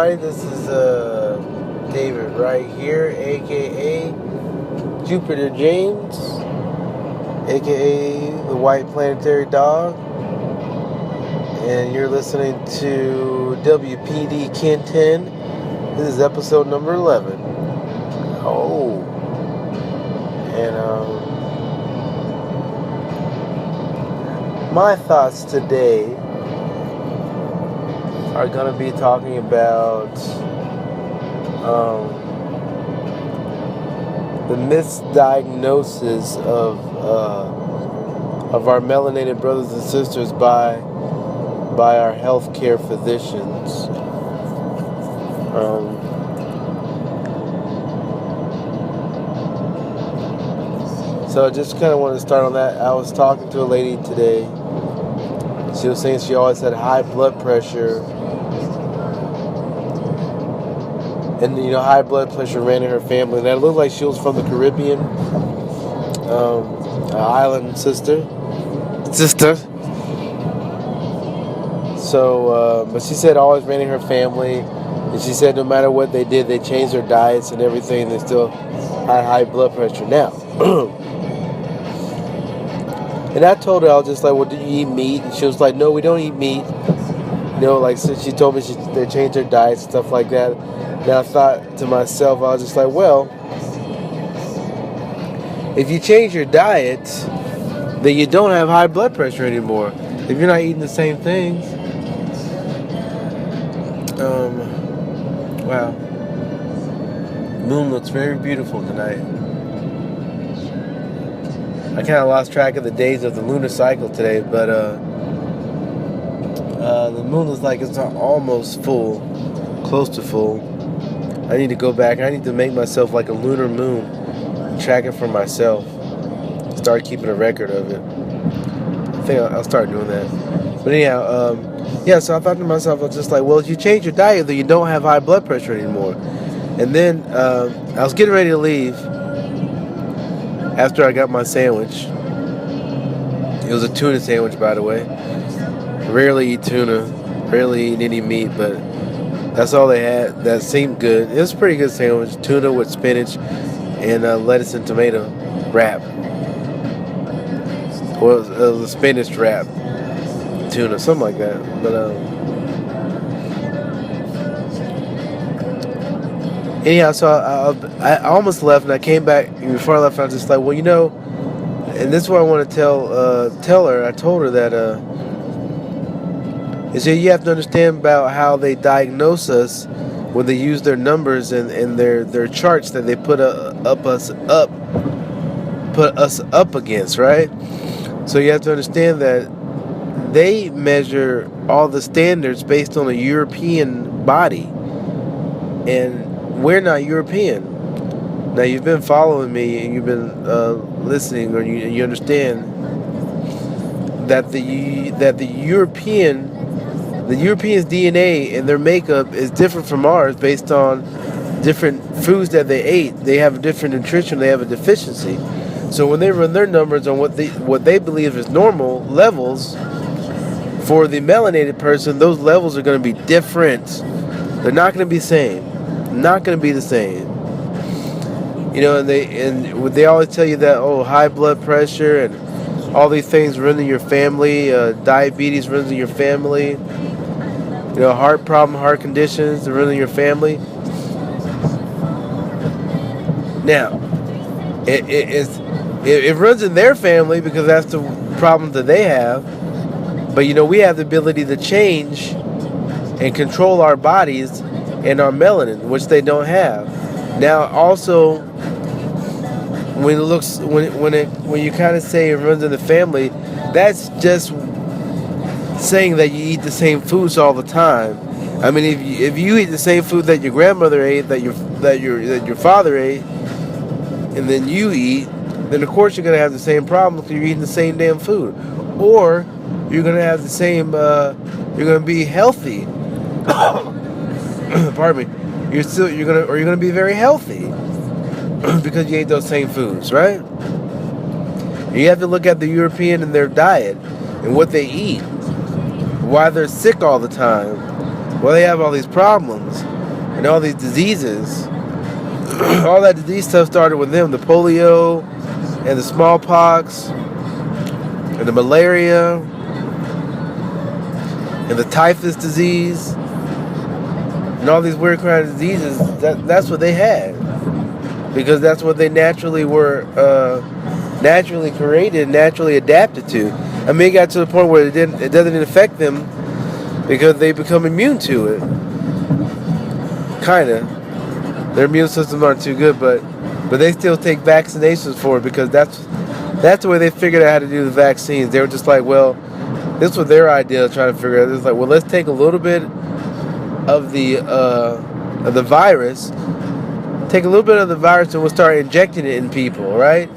everybody. This is David right here, aka Jupiter James, aka the White Planetary Dog, and you're listening to WPD KIN10. This is episode number 11. Oh, and my thoughts today are going to be talking about the misdiagnosis of our melanated brothers and sisters by our healthcare physicians. So I just kind of want to start on that. I was talking to a lady today. She was saying she always had high blood pressure. And, high blood pressure ran in her family. And it looked like she was from the Caribbean. Island sister. So, but she said it always ran in her family. And she said no matter what they did, they changed their diets and everything. They still had high blood pressure. Now, and I told her, I was just like, well, do you eat meat? And she was like, no, we don't eat meat. So she told me they changed their diets and stuff like that. And I thought to myself, I was just like, well, if you change your diet, then you don't have high blood pressure anymore. If you're not eating the same things. Wow. Moon looks very beautiful tonight. I kind of lost track of the days of the lunar cycle today, but the moon looks like it's almost full, close to full. I need to go back. I need to make myself like a lunar moon, track it for myself, start keeping a record of it. I think I'll start doing that. But anyhow, so I thought to myself, I was just like, well, if you change your diet, then you don't have high blood pressure anymore. And then I was getting ready to leave after I got my sandwich. It was a tuna sandwich, by the way. I rarely eat tuna, rarely eat any meat, but that's all they had. That seemed good. It was a pretty good sandwich. Tuna with spinach and lettuce and tomato wrap. Well, it was a spinach wrap. Tuna, something like that. But anyhow, so I almost left, and I came back. And before I left, I was just like, well, and this is what I want to tell her. I told her that is that you have to understand about how they diagnose us when they use their numbers and their charts that they put us up against, right? So you have to understand that they measure all the standards based on a European body, and we're not European. Now you've been following me and you've been listening, or you understand that the Europeans' DNA and their makeup is different from ours based on different foods that they ate. They have a different nutrition. They have a deficiency. So when they run their numbers on what they believe is normal levels for the melanated person, those levels are going to be different. They're not going to be the same. Not going to be the same. And they always tell you that high blood pressure and all these things run in your family, diabetes runs in your family, heart conditions run in your family. Now, it runs in their family because that's the problem that they have. But we have the ability to change and control our bodies and our melanin, which they don't have. Now, also, when you kind of say it runs in the family, that's just saying that you eat the same foods all the time. I mean, if you eat the same food that your grandmother ate, that your father ate, and then you eat, then of course you're gonna have the same problem because you're eating the same damn food, or you're gonna have the same. You're gonna be healthy. Pardon me. You're gonna be very healthy because you ate those same foods, right? You have to look at the European and their diet and what they eat, why they're sick all the time, why they have all these problems. and all these diseases. All that disease stuff started with them. The polio and the smallpox and the malaria and the typhus disease and all these weird kind of diseases. That's what they had, because that's what they naturally were, naturally created, naturally adapted to. I mean, it got to the point where it doesn't affect them because they become immune to it. Kinda. Their immune systems aren't too good, but they still take vaccinations for it, because that's the way they figured out how to do the vaccines. They were just like, well, this was their idea of trying to figure out. It's like, well, let's take a little bit of the virus, and we'll start injecting it in people, right?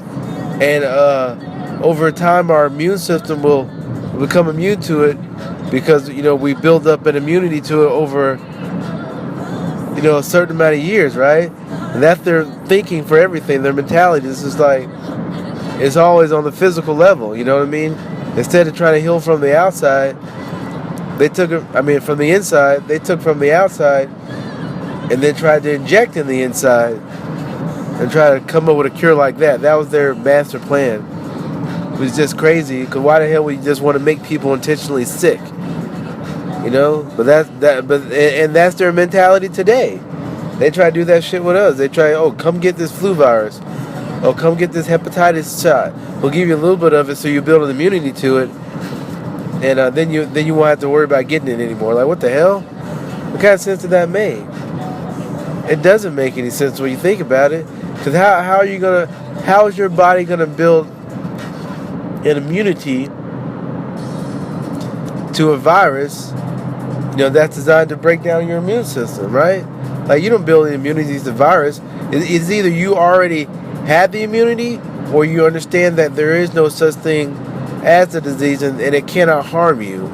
And over time, our immune system will become immune to it, because we build up an immunity to it over a certain amount of years, right? And that's their thinking for everything. Their mentality is just like, it's always on the physical level. You know what I mean? Instead of trying to heal from the outside, they took it. I mean, from the inside, they took from the outside, and then tried to inject in the inside, and try to come up with a cure like that. That was their master plan. It was just crazy. Because why the hell would you just want to make people intentionally sick? But that's their mentality today. They try to do that shit with us. They try, come get this flu virus. Oh, come get this hepatitis shot. We'll give you a little bit of it so you build an immunity to it, and then you won't have to worry about getting it anymore. Like, what the hell? What kind of sense did that make? It doesn't make any sense when you think about it. Because how is your body gonna build an immunity to a virus that's designed to break down your immune system, right? Like, you don't build the immunity to the virus. It's either you already have the immunity, or you understand that there is no such thing as a disease, and it cannot harm you.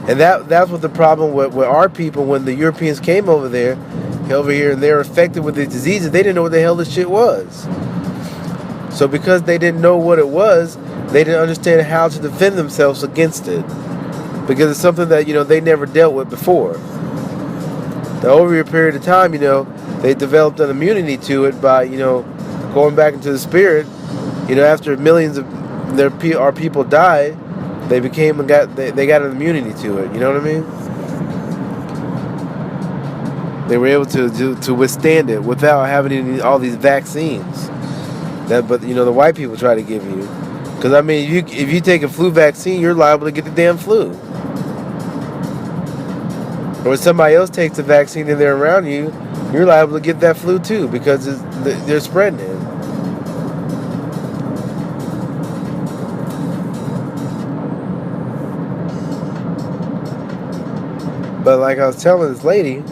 And that's what the problem with our people, when the Europeans came over here, and they were infected with these diseases, they didn't know what the hell this shit was. So because they didn't know what it was, they didn't understand how to defend themselves against it. Because it's something that, they never dealt with before. Now, over a period of time, they developed an immunity to it by, going back into the spirit. After millions of our people died, they got an immunity to it. You know what I mean? They were able to withstand it without having all these vaccines but the white people try to give you. Because I mean, if you take a flu vaccine, you're liable to get the damn flu. Or when somebody else takes the vaccine and they're around you, you're liable to get that flu too, because they're spreading it. But like I was telling this lady,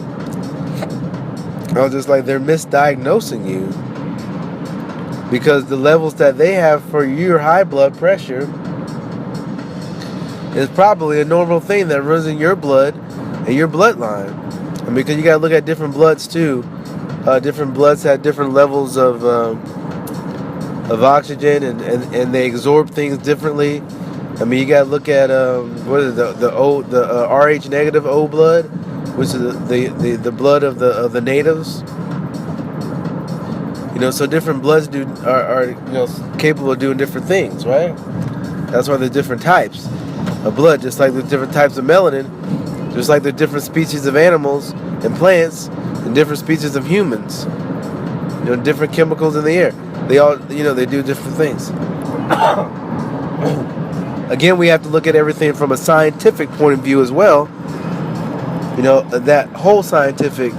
I was just like, they're misdiagnosing you. Because the levels that they have for your high blood pressure is probably a normal thing that runs in your blood and your bloodline. And because you got to look at different bloods too. Different bloods have different levels of oxygen, and they absorb things differently. I mean, you got to look at what is it, the Rh negative O blood, which is the blood of the natives. So different bloods are capable of doing different things, right? That's why there's different types of blood, just like there's different types of melanin, just like there's different species of animals and plants and different species of humans. Different chemicals in the air. They all, they do different things. Again, we have to look at everything from a scientific point of view as well. That whole scientific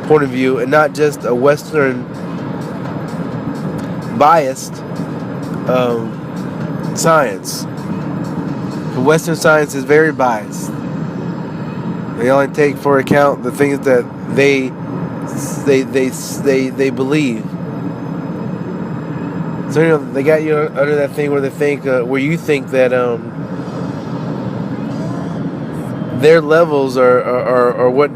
point of view, and not just a Western biased science. The Western science is very biased. They only take for account the things that they believe. So they got you under that thing where they think, where you think that their levels are what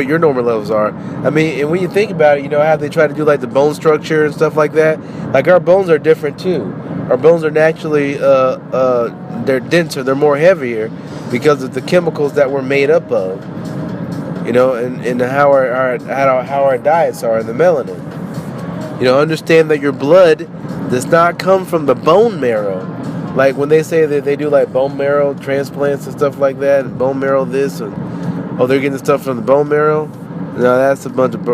your normal levels are. I mean, and when you think about it, how they try to do like the bone structure and stuff like that. Like, our bones are different too. Our bones are naturally they're denser, they're more heavier because of the chemicals that we're made up of. You know, and how our diets are, and the melanin. You know, understand that your blood does not come from the bone marrow. Like when they say that they do like bone marrow transplants and stuff like that, and bone marrow this, and oh, they're getting stuff from the bone marrow. No, that's a bunch of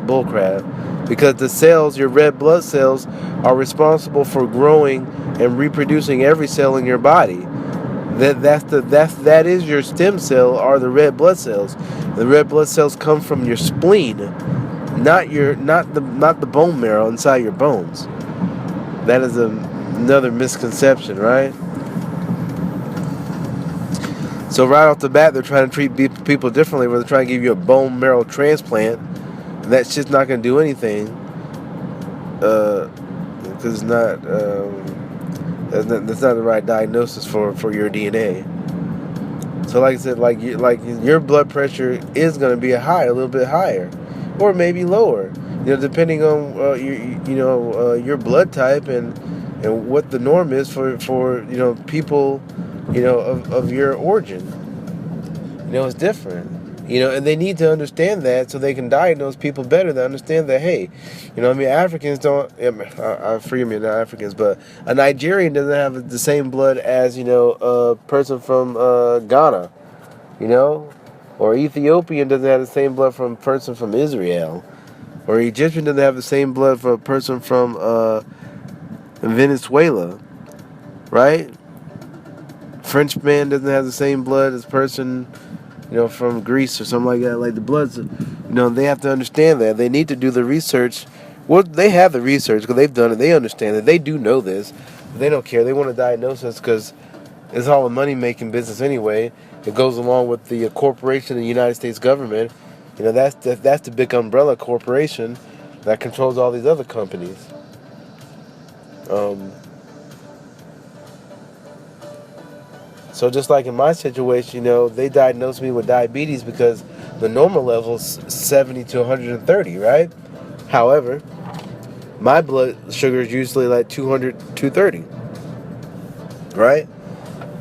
bull crap. Because the cells, your red blood cells, are responsible for growing and reproducing every cell in your body. That is your stem cell, are the red blood cells. The red blood cells come from your spleen, not the bone marrow inside your bones. That is another misconception, right? So right off the bat, they're trying to treat people differently, where they're trying to give you a bone marrow transplant. And that shit's not going to do anything, because it's not. That's not the right diagnosis for your DNA. So like I said, like your blood pressure is going to be a little bit higher, or maybe lower. You know, depending on your blood type and what the norm is for people, of your origin. It's different. And they need to understand that so they can diagnose people better. They understand that, hey, Africans don't. Forgive me, not Africans, but a Nigerian doesn't have the same blood as a person from Ghana, or Ethiopian doesn't have the same blood from a person from Israel, or Egyptian doesn't have the same blood from a person from Venezuela, right? French man doesn't have the same blood as a person from Greece or something like that. Like the bloods, they have to understand that. They need to do the research. Well, they have the research because they've done it. They understand it. They do know this. But they don't care. They want to diagnose us because it's all a money-making business anyway. It goes along with the corporation of the United States government. That's the big umbrella corporation that controls all these other companies. So just like in my situation, they diagnosed me with diabetes because the normal level is 70 to 130, right? However, my blood sugar is usually like 200, 230, right?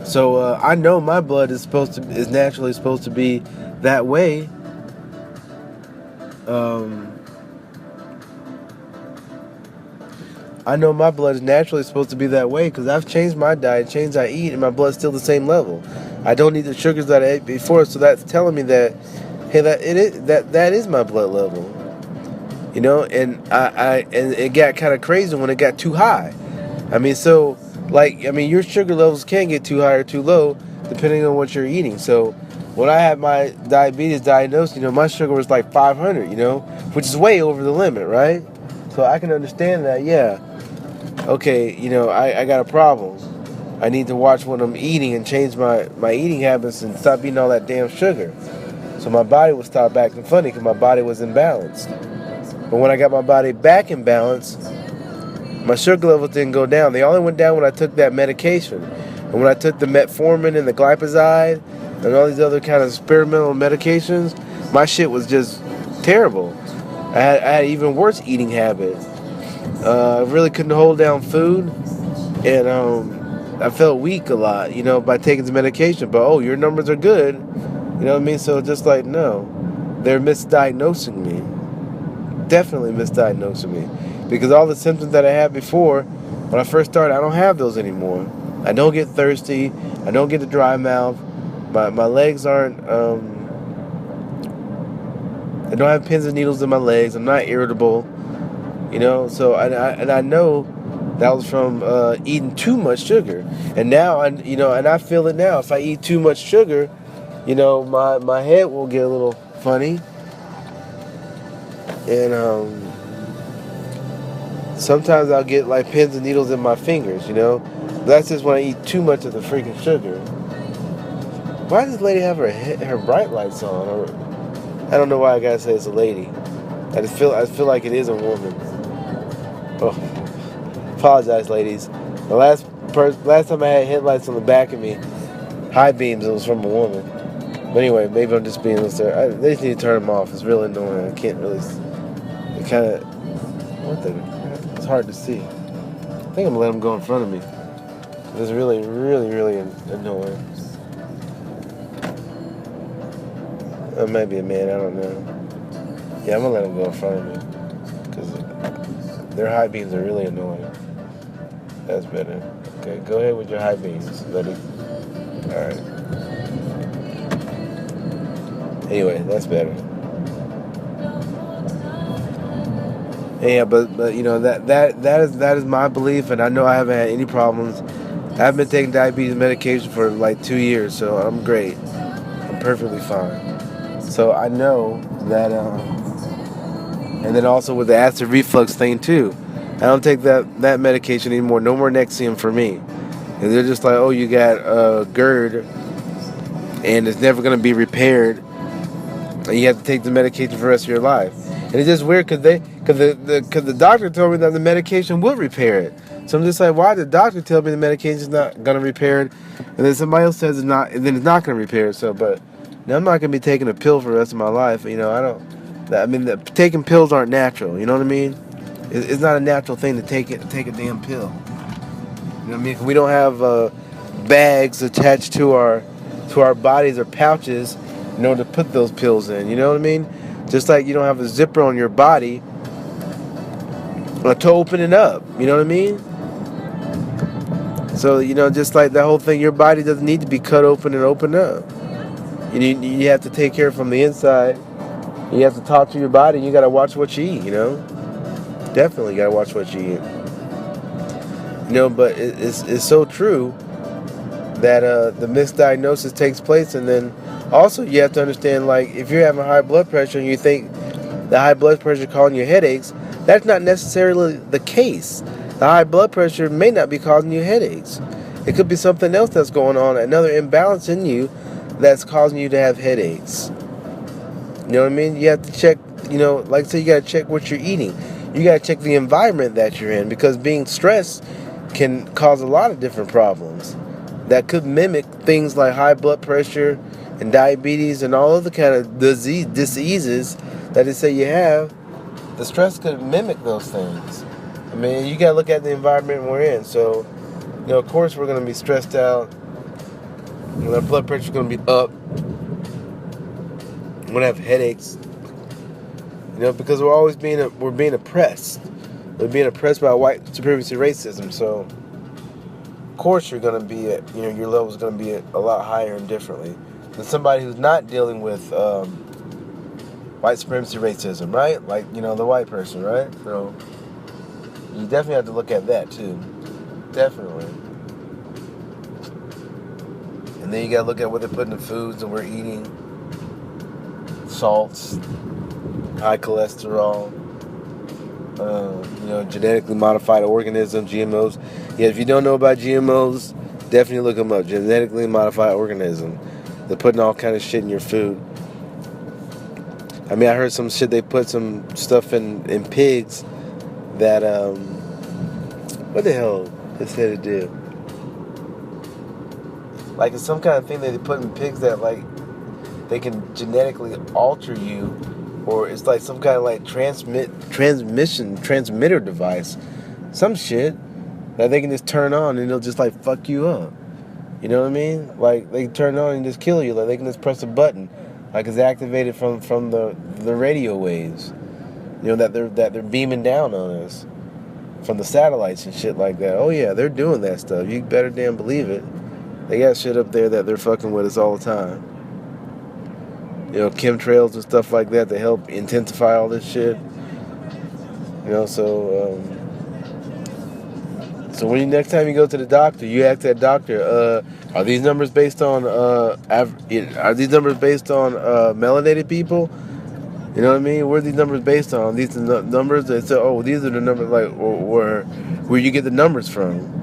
So I know my blood is naturally supposed to be that way. I know my blood is naturally supposed to be that way because I've changed my diet, changed what I eat, and my blood's still the same level. I don't need the sugars that I ate before, so that's telling me that, hey, that is my blood level. And and it got kind of crazy when it got too high. Your sugar levels can get too high or too low depending on what you're eating. So when I had my diabetes diagnosed, my sugar was like 500, which is way over the limit, right? So I can understand that, yeah. Okay, I got a problem. I need to watch what I'm eating and change my eating habits and stop eating all that damn sugar. So my body would stop acting funny because my body was imbalanced. But when I got my body back in balance, my sugar levels didn't go down. They only went down when I took that medication. And when I took the metformin and the glipizide and all these other kind of experimental medications, my shit was just terrible. I had even worse eating habits. I really couldn't hold down food, and I felt weak a lot, by taking the medication. But your numbers are good, So just like, no, they're misdiagnosing me. Definitely misdiagnosing me, because all the symptoms that I had before, when I first started, I don't have those anymore. I don't get thirsty. I don't get a dry mouth. My legs aren't. I don't have pins and needles in my legs. I'm not irritable. So I know that was from eating too much sugar, and now and I feel it now. If I eat too much sugar, my head will get a little funny, and sometimes I'll get like pins and needles in my fingers. That's just when I eat too much of the freaking sugar. Why does this lady have her bright lights on? I don't know why I gotta say it's a lady. I feel like it is a woman. Oh, apologize, ladies. The last time I had headlights on the back of me, high beams, it was from a woman. But anyway, maybe I'm just being a little. They just need to turn them off. It's really annoying. I can't really. It kind of. What the? It's hard to see. I think I'm gonna let them go in front of me. It's really, really, really annoying. Maybe a man, I don't know. Yeah, I'm gonna let them go in front of me. Because their high beams are really annoying. That's better. Okay, go ahead with your high beams, buddy. Alright. Anyway, that's better. Yeah, but you know that is my belief, and I know I haven't had any problems. I've been taking diabetes medication for like 2 years, so I'm great. I'm perfectly fine. So I know that, and then also with the acid reflux thing too. I don't take that medication anymore. No more Nexium for me. And they're just like, oh, you got GERD, and it's never gonna be repaired, and you have to take the medication for the rest of your life. And it's just weird because the doctor told me that the medication would repair it. So I'm just like, why did the doctor tell me the medication's not gonna repair it, and then somebody else says it's not, and then it's not gonna repair it? So, but now I'm not gonna be taking a pill for the rest of my life. You know, I don't. I mean, taking pills aren't natural. You know what I mean? It's not a natural thing to take a damn pill. You know what I mean? We don't have bags attached to our bodies or pouches in order to put those pills in. You know what I mean? Just like you don't have a zipper on your body to open it up. You know what I mean? So, you know, just like that whole thing, your body doesn't need to be cut open and open up. You have to take care of it from the inside. You have to talk to your body. You got to watch what you eat, you know? Definitely got to watch what you eat. You know, but it's so true that the misdiagnosis takes place. And then also you have to understand, like, if you're having high blood pressure and you think the high blood pressure causing you headaches, that's not necessarily the case. The high blood pressure may not be causing you headaches. It could be something else that's going on, another imbalance in you that's causing you to have headaches. You know what I mean? You have to check, you know, like I said, you got to check what you're eating. You got to check the environment that you're in, because being stressed can cause a lot of different problems that could mimic things like high blood pressure and diabetes and all other kind of diseases that they say you have. The stress could mimic those things. I mean, you got to look at the environment we're in. So, you know, of course we're going to be stressed out. You know, our blood pressure's going to be up. We're going to have headaches. You know, because we're being oppressed. We're being oppressed by white supremacy racism. So, of course you're going to be your level's going to be a lot higher and differently than somebody who's not dealing with white supremacy racism, right? Like, you know, the white person, right? So you definitely have to look at that too. Definitely. And then you got to look at what they put in the foods that we're eating. Salts, high cholesterol, you know, genetically modified organisms, GMOs. Yeah, if you don't know about GMOs, definitely look them up. Genetically modified organism. They're putting all kind of shit in your food. I mean, I heard some shit, they put some stuff in pigs that, what the hell they said it did? Like, it's some kind of thing that they put in pigs that, like, they can genetically alter you, or it's like some kind of, like, transmitter device. Some shit that they can just turn on and it'll just, like, fuck you up. You know what I mean? Like, they can turn on and just kill you. Like, they can just press a button. Like, it's activated from the radio waves, you know, that they're beaming down on us from the satellites and shit like that. Oh yeah, they're doing that stuff. You better damn believe it. They got shit up there that they're fucking with us all the time. You know, chemtrails and stuff like that to help intensify all this shit. You know, so when next time you go to the doctor, you ask that doctor, are these numbers based on melanated people? You know what I mean? Where are these numbers based on? These are the numbers that say, oh, these are the numbers, like, where you get the numbers from?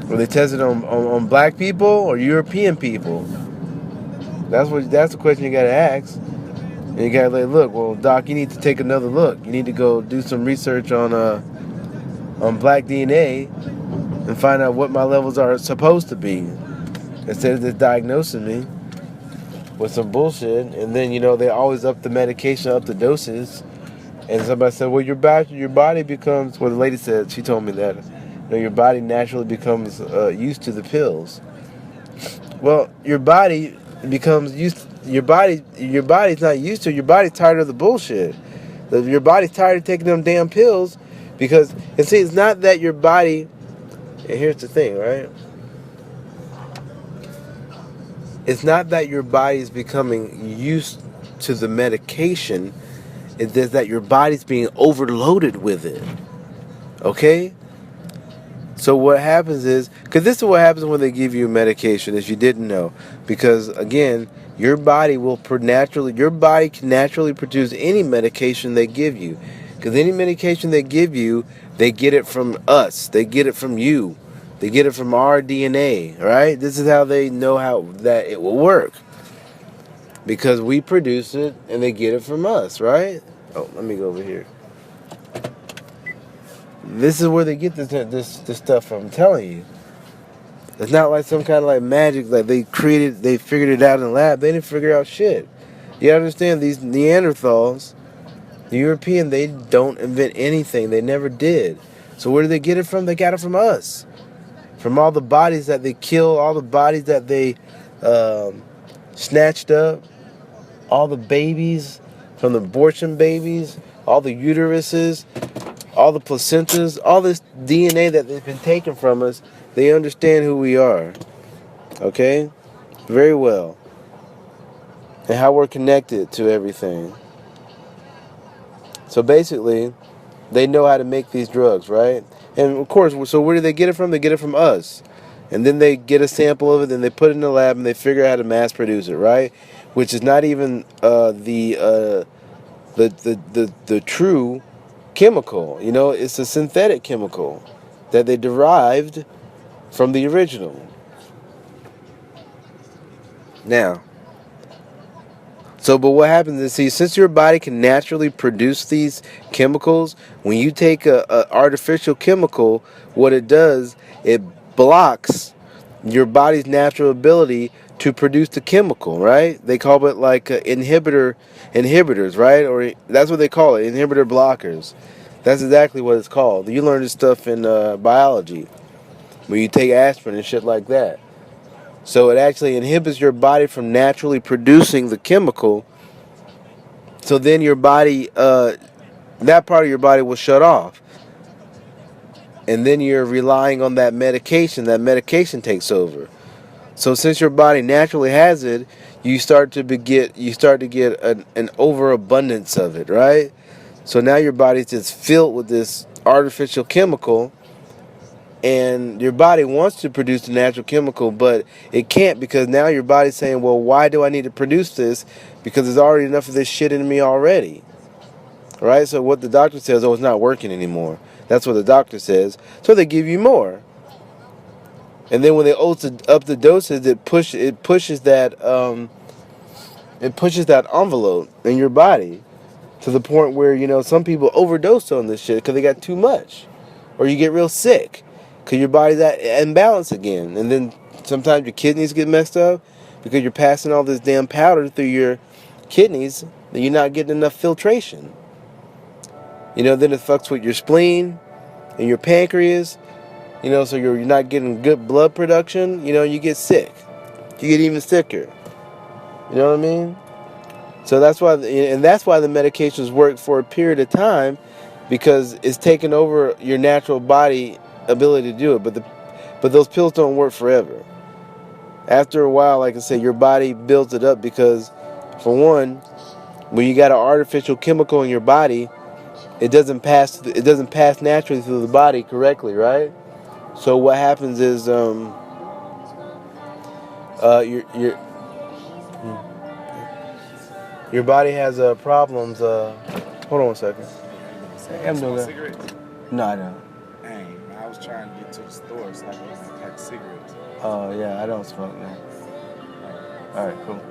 Were they tested on black people or European people? That's the question you gotta ask. And you gotta like, look, well, doc, you need to take another look. You need to go do some research on black DNA and find out what my levels are supposed to be, instead of just diagnosing me with some bullshit. And then, you know, they always up the medication, up the doses. And somebody said, well, your body becomes, well, the lady said, she told me that, you know, your body naturally becomes used to the pills. Well, your body becomes used. Your body's not used to it. Your body's tired of the bullshit. Your body's tired of taking them damn pills, because, and see, it's not that your body. And here's the thing, right? It's not that your body's becoming used to the medication. It's just that your body's being overloaded with it. Okay? So what happens is, because this is what happens when they give you medication, if you didn't know. Because again, your body can naturally produce any medication they give you. Because any medication they give you, they get it from us. They get it from you. They get it from our DNA, right? This is how they know how that it will work. Because we produce it and they get it from us, right? Oh, let me go over here. This is where they get this stuff from. I'm telling you. It's not like some kind of like magic that they figured it out in the lab. They didn't figure out shit. You understand, these Neanderthals, the European, they don't invent anything. They never did. So where did they get it from? They got it from us. From all the bodies that they killed, all the bodies that they snatched up, all the babies, from the abortion babies, all the uteruses, all the placentas, all this DNA that they've been taken from us. They understand who we are. Okay? Very well. And how we're connected to everything. So basically, they know how to make these drugs, right? And of course, so where do they get it from? They get it from us. And then they get a sample of it, and they put it in the lab, and they figure out how to mass produce it, right? Which is not even the true chemical. You know, it's a synthetic chemical that they derived from the original. Now, but what happens is, see, since your body can naturally produce these chemicals, when you take a artificial chemical, what it does, it blocks your body's natural ability to produce the chemical, right? They call it like inhibitors, right? Or that's what they call it, inhibitor blockers. That's exactly what it's called. You learn this stuff in biology, where you take aspirin and shit like that. So it actually inhibits your body from naturally producing the chemical. So then your body, that part of your body will shut off. And then you're relying on that medication. That medication takes over. So since your body naturally has it, you start to get an overabundance of it, right? So now your body's just filled with this artificial chemical. And your body wants to produce the natural chemical, but it can't, because now your body's saying, well, why do I need to produce this? Because there's already enough of this shit in me already. Right? So what the doctor says, oh, it's not working anymore. That's what the doctor says. So they give you more. And then when they up the doses, it pushes that envelope in your body to the point where, you know, some people overdose on this shit because they got too much. Or you get real sick. Because your body's at imbalance again. And then sometimes your kidneys get messed up because you're passing all this damn powder through your kidneys that you're not getting enough filtration. You know, then it fucks with your spleen and your pancreas. You know, so you're not getting good blood production. You know, you get sick. You get even sicker. You know what I mean? So that's why the medications work for a period of time, because it's taking over your natural body ability to do it. But those pills don't work forever. After a while, like I said, your body builds it up, because for one, when you got an artificial chemical in your body, it doesn't pass naturally through the body correctly, right? So what happens is your body has problems. Hold on one second. Hey, I'm doing cigarettes? No, I don't. Dang, man, I was trying to get to the store so I can pack cigarettes. Oh, yeah, I don't smoke now. All right, cool.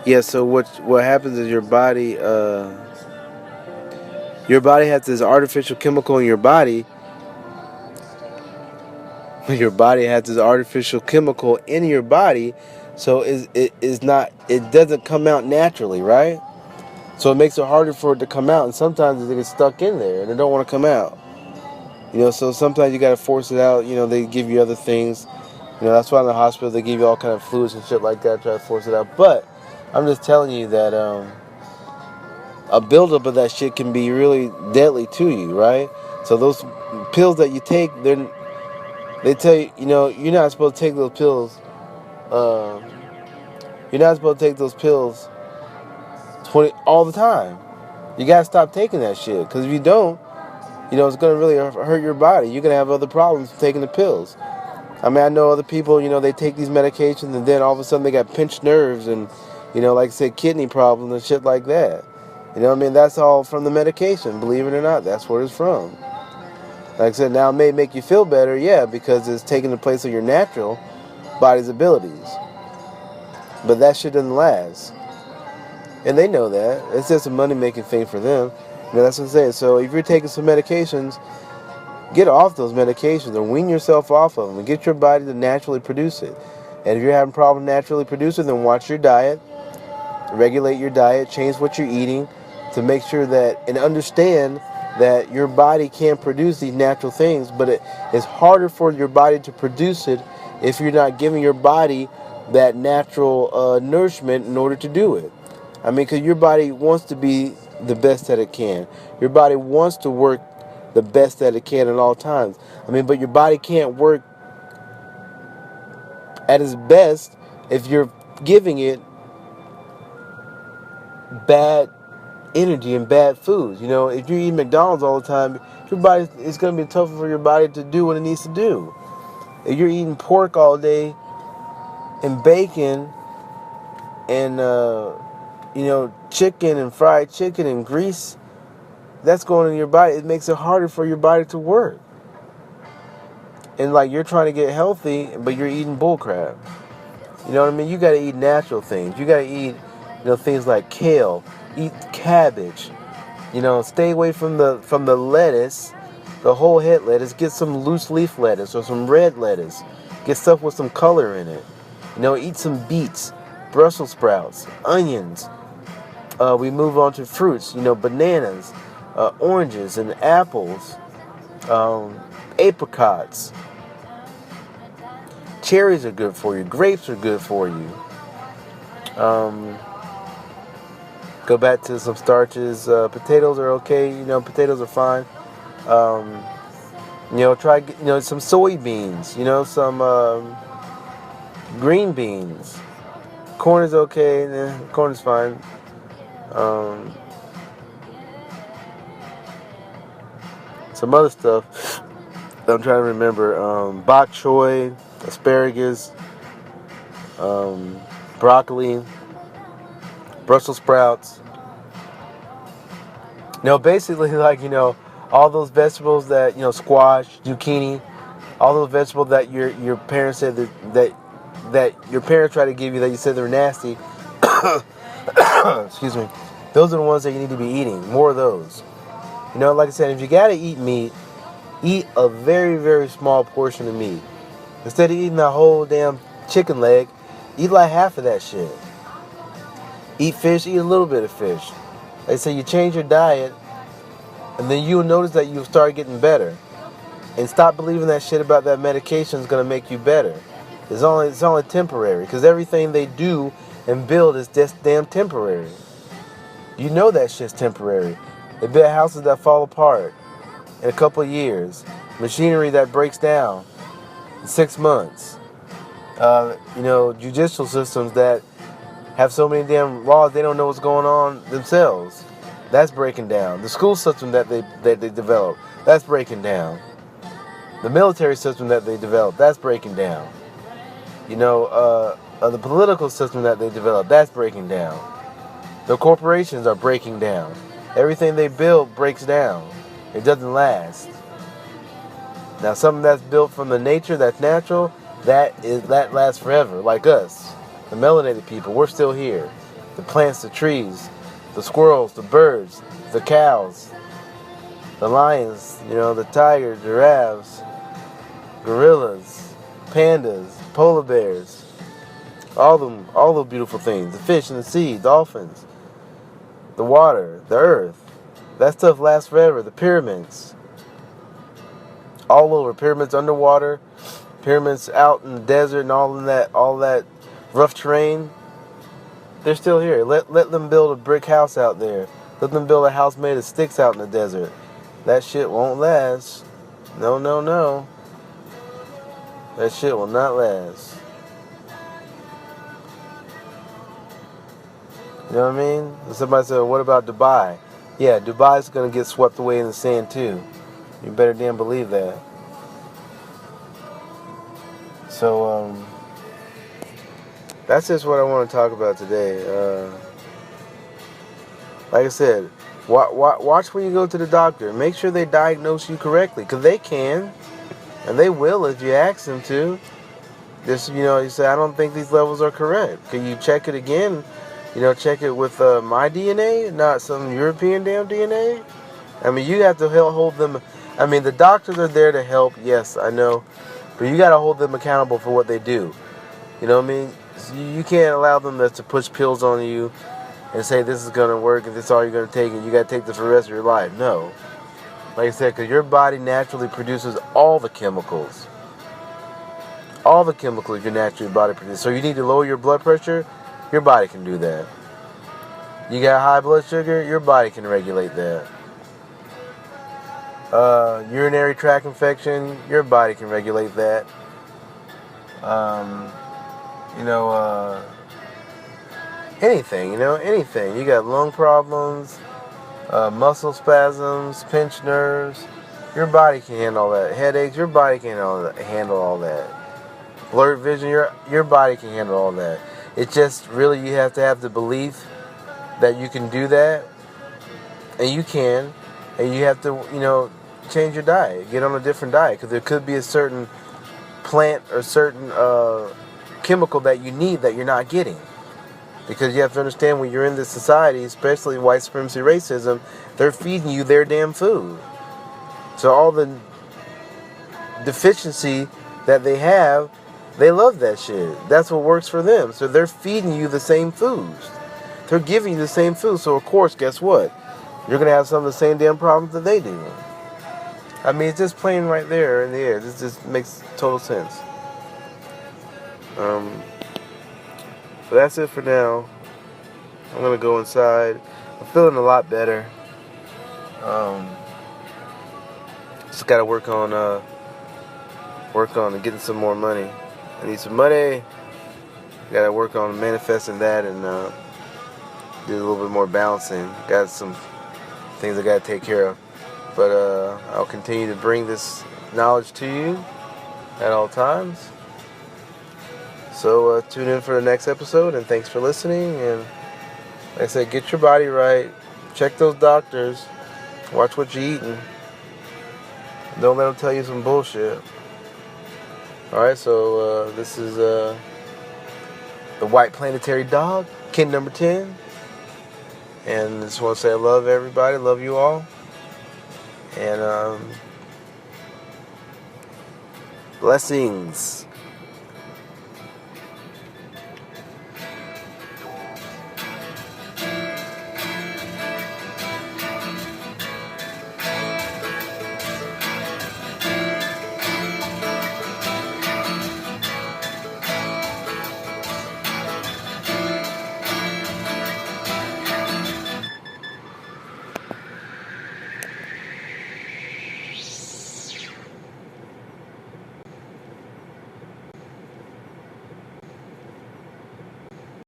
Yeah, so what happens is your body has this artificial chemical in your body. Your body has this artificial chemical in your body, so it doesn't come out naturally, right? So it makes it harder for it to come out, and sometimes it gets stuck in there and it don't want to come out. So sometimes you gotta force it out. They give you other things. That's why in the hospital they give you all kind of fluids and shit like that, try to force it out. But I'm just telling you that a buildup of that shit can be really deadly to you, right? So those pills that you take, they tell you, you're not supposed to take those pills. Uh, you're not supposed to take those pills 20 all the time. You gotta stop taking that shit, because if you don't, it's gonna really hurt your body. You're gonna have other problems taking the pills. I mean, I know other people, they take these medications and then all of a sudden they got pinched nerves and, like I said, kidney problems and shit like that. That's all from the medication, believe it or not. That's where it's from. Like I said, now it may make you feel better, yeah, because it's taking the place of your natural body's abilities. But that shit doesn't last. And they know that. It's just a money-making thing for them. That's what I'm saying. So if you're taking some medications, get off those medications or wean yourself off of them and get your body to naturally produce it. And if you're having problems naturally producing, then watch your diet, regulate your diet, change what you're eating to make sure that, and understand that your body can produce these natural things, but it's harder for your body to produce it if you're not giving your body that natural nourishment in order to do it. I mean, because your body wants to be the best that it can. Your body wants to work the best that it can at all times. I mean, but your body can't work at its best if you're giving it bad energy and bad foods. If you eat McDonald's all the time, your body, it's going to be tougher for your body to do what it needs to do. If you're eating pork all day and bacon and chicken and fried chicken and grease, that's going in your body. It makes it harder for your body to work. And like, you're trying to get healthy, but you're eating bullcrap. You know what I mean? You got to eat natural things. You got to eat, things like kale. Eat cabbage. Stay away from the lettuce, the whole head lettuce. Get some loose leaf lettuce or some red lettuce. Get stuff with some color in it. Eat some beets, Brussels sprouts, onions. We move on to fruits. Bananas, oranges, and apples, apricots. Cherries are good for you. Grapes are good for you. Go back to some starches. Potatoes are okay. Potatoes are fine. Try some soybeans. Some green beans. Corn is okay. Corn is fine. Some other stuff I'm trying to remember. Bok choy, asparagus, broccoli, Brussels sprouts. Basically, like, all those vegetables that, squash, zucchini, all those vegetables that your parents said that your parents try to give you that you said they're nasty. Excuse me. Those are the ones that you need to be eating. More of those. Like I said, if you gotta eat meat, eat a very, very small portion of meat. Instead of eating the whole damn chicken leg, eat like half of that shit. Eat fish, eat a little bit of fish. Like I say, you change your diet, and then you'll notice that you'll start getting better. And stop believing that shit about that medication is gonna make you better. It's only temporary, because everything they do and build is just damn temporary. You know that shit's temporary. They build houses that fall apart in a couple of years. Machinery that breaks down in 6 months. Judicial systems that have so many damn laws they don't know what's going on themselves. That's breaking down. The school system that they develop, that's breaking down. The military system that they develop, that's breaking down. The political system that they develop, that's breaking down. The corporations are breaking down. Everything they build breaks down. It doesn't last. Now, something that's built from the nature, that's natural, that lasts forever. Like us, the melanated people, we're still here. The plants, the trees, the squirrels, the birds, the cows, the lions, the tigers, giraffes, gorillas, pandas, polar bears, all those beautiful things. The fish and the sea, dolphins, the water, the earth. That stuff lasts forever. The pyramids. all over. Pyramids underwater, pyramids out in the desert, and all that rough terrain. They're still here. Let them build a brick house out there. Let them build a house made of sticks out in the desert. That shit won't last. No, no, no. That shit will not last. You know what I mean? And somebody said, what about Dubai? Yeah, Dubai's going to get swept away in the sand too. You better damn believe that. So, that's just what I want to talk about today. Like I said, watch when you go to the doctor. Make sure they diagnose you correctly, because they can, and they will if you ask them to. Just, you say, I don't think these levels are correct. Can you check it again? Check it with my DNA, not some European damn DNA. I mean, you have to hold them. I mean, the doctors are there to help, yes, I know. But you got to hold them accountable for what they do. You know what I mean? So you can't allow them to push pills on you and say this is going to work and this is all you're going to take and you got to take this for the rest of your life. No. Like I said, because your body naturally produces all the chemicals. All the chemicals your natural body produces. So you need to lower your blood pressure, your body can do that. You got high blood sugar, your body can regulate that. Urinary tract infection, your body can regulate that. Anything, anything. You got lung problems, muscle spasms, pinched nerves, your body can handle all that. Headaches, your body can handle all that. Blurred vision, your body can handle all that. It's just really you have to have the belief that you can do that, and you can, and you have to, change your diet, get on a different diet, because there could be a certain plant or certain chemical that you need that you're not getting. Because you have to understand, when you're in this society, especially white supremacy racism, they're feeding you their damn food. So all the deficiency that they have, they love that shit. That's what works for them. So they're feeding you the same foods. They're giving you the same food. So of course, guess what? You're going to have some of the same damn problems that they do. I mean, it's just plain right there in the air. This just makes total sense. So that's it for now. I'm going to go inside. I'm feeling a lot better. Just got to work on getting some more money. I need some money. Got to work on manifesting that and do a little bit more balancing. Got some things I got to take care of. But I'll continue to bring this knowledge to you at all times. So tune in for the next episode, and thanks for listening. And like I said, get your body right. Check those doctors. Watch what you're eating. Don't let them tell you some bullshit. Alright, so this is the White Planetary Dog, KIN number 10. And I just want to say I love everybody, love you all. And blessings.